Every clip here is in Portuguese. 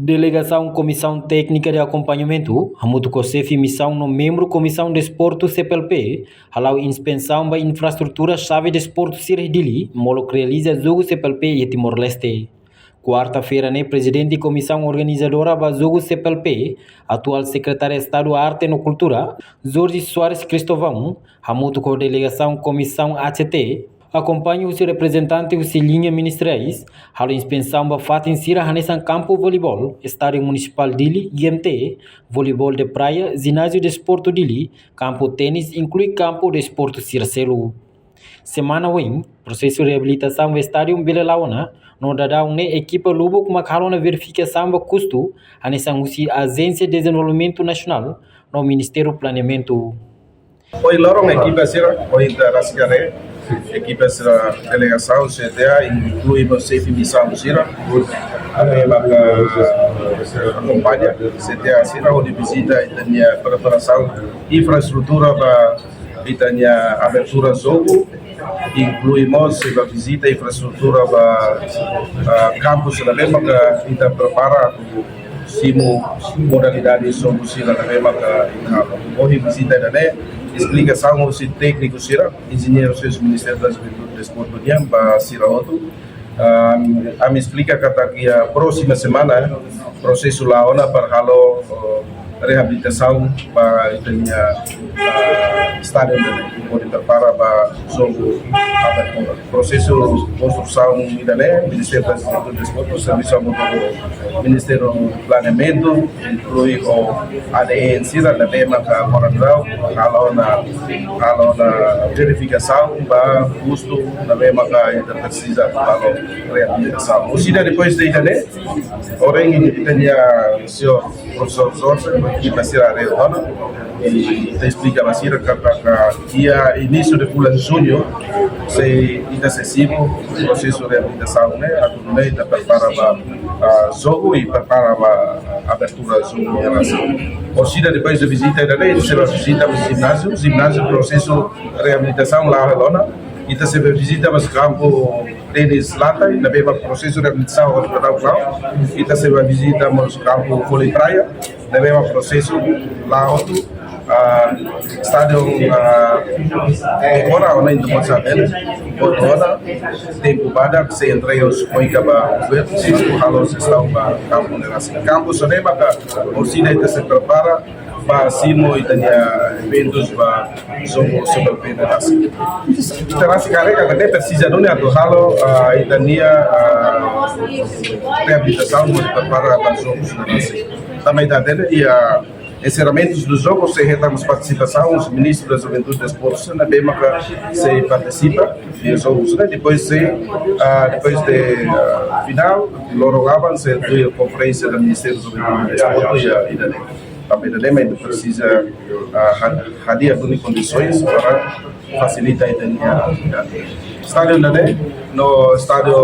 Delegação Comissão Técnica de Acompanhamento, Hamuto Kosefi Missão no membro Comissão de Esporto CPLP, halau inspeção da infraestrutura chave de esporto Sirridili, molo que realiza jogo CPLP e Timor-Leste. Quarta-feira, presidente da comissão organizadora do jogo CPLP, atual secretário de Estado da Arte e Cultura, Jorge Soares Cristóvão, Hamuto com a delegação Comissão ACT, acompanha os representantes de linhas ministeriais, a inspeção da FAT em Sira Hanessan Campo Voleibol, Estádio Municipal Dili, IMT, Voleibol de Praia, Ginásio de Esporto Dili, Campo Tênis, inclui Campo de Esporto Circelo. Semana wing, processo de reabilitação do Estádio Belelaona, no dadão ne equipa Lubo com uma carona verificação do custo, Hanessan usi Agência de Desenvolvimento Nacional, no Ministério do Planeamento. Oi, Laura, equipa Sira, oi, da Rascaré. Equipa da delegação CTA inclui você e missão Sira, a mesma acompanha CTA Sira, onde visita a minha preparação, infraestrutura para a minha abertura jogo, incluímos a visita a infraestrutura para campus da mesma que a gente prepara simo modalidade jogo Sira da mesma que hoje visita da explicação aos técnicos Sira, engenheiros do Ministério da Juventude e Desporto de Amba, Sira Otto. A me explica que daqui a próxima semana, processo lá para a reabilitação para a estádio onde prepara para o jogo abertura. Processo de construção Ministério da Juventude e Desporto, Serviço ao Ministério do Planeamento, inclui o ADN Sira, da mesma que a Moradão, a verificação para o custo, da mesma que a gente precisa para a reabilitação. O Sira depois de Itané, porém, tem o senhor professor Jorge, que vai ser a redona, e explica a Sira que dia início de julho de junho, se inacessível o processo de reabilitação, a comunidade prepara para o jogo e prepara para a abertura do jogo. O Sira depois da visita da lei, você vai visitar o ginásio, processo de reabilitação lá redona, e você vai visitar o campo tênis lata, e também o processo de reabilitação e você vai visitar o campo vôlei praia, também o processo lá outro. Estádio agora onde estamos sabendo agora tempo para que se entre os coicaba se os estão para campo de campo só nem para o Ocidente se prepara para cima e tem eventos para jogo sobre o pedaço terá se carrega também precisa não é do halo e tem reabilitação para para jogos também da dele e a encerramentos dos jogos, se retamos participação, os ministros da Juventude e Desportos, na mesma que se participa dos jogos, depois de final, Lorogaban, se foi a conferência do Ministério da Juventude e Desportos e também precisa hadir algumas condições para facilitar a identidade. Estádio no estádio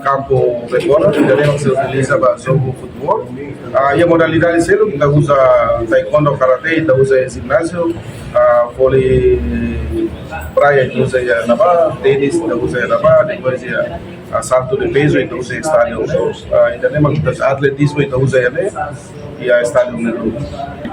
Campo Begona, que se utiliza para jogo de futebol. E a modalidade zero, que usa taekwondo, karate, que usa ginásio, vôlei praia, que usa nava, tênis, que usa nava, depois salto de peso, que usa estádio. Atletismo, que usa e a estádio Meru.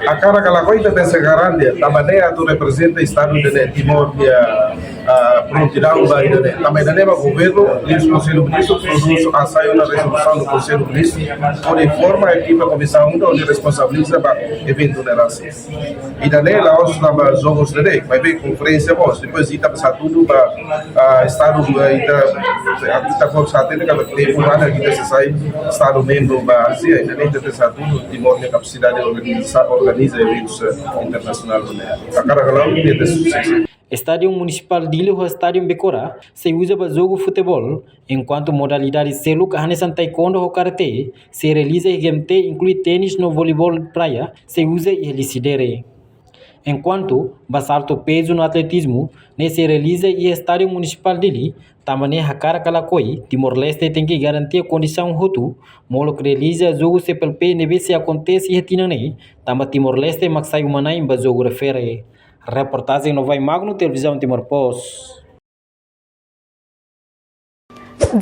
A cara que ela coita tem se garante, a maneira que representa o estado de Timor e a prontidão da ideia. Também o governo e os conselhos ministros produzem a sair na resolução do conselho ministro, onde forma a equipe da comissão onde responsabiliza para evento de racismo. E daí lá os jogos de lei, vai ver conferência voz, depois está passar tudo para estado está constatando que tem um ano que se sai estado membro da Ásia, e daí está passar tudo Timor tem capacidade de organiza eventos internacionais. A cara que lá tem de sucesso. Estádio Municipal Dili ou Estádio Becora se usa para jogo de futebol, enquanto modalidade selo que Hanessan Taekwondo ou Karate se realiza em GMT, inclui tênis no voleibol praia, se usa em Helicidere. Enquanto salto peso no atletismo, se realiza em Estádio Municipal Dili, também a cara Calacoi, Timor-Leste tem que garantir a condição roto, molo que realiza jogo CPLP neve se acontece em Tinanei, também Timor-Leste maxai humanai em jogo refere. Reportagem no Vai Magno, Televisão Timor-Post.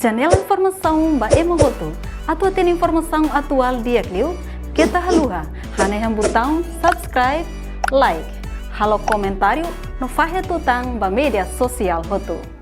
Janela Informação ba Emogoto. Atau tem informação atual dia Clio, kita haluha, haneham botão subscribe, like, halo comentário no Fahia Tutang ba media sosial hotu.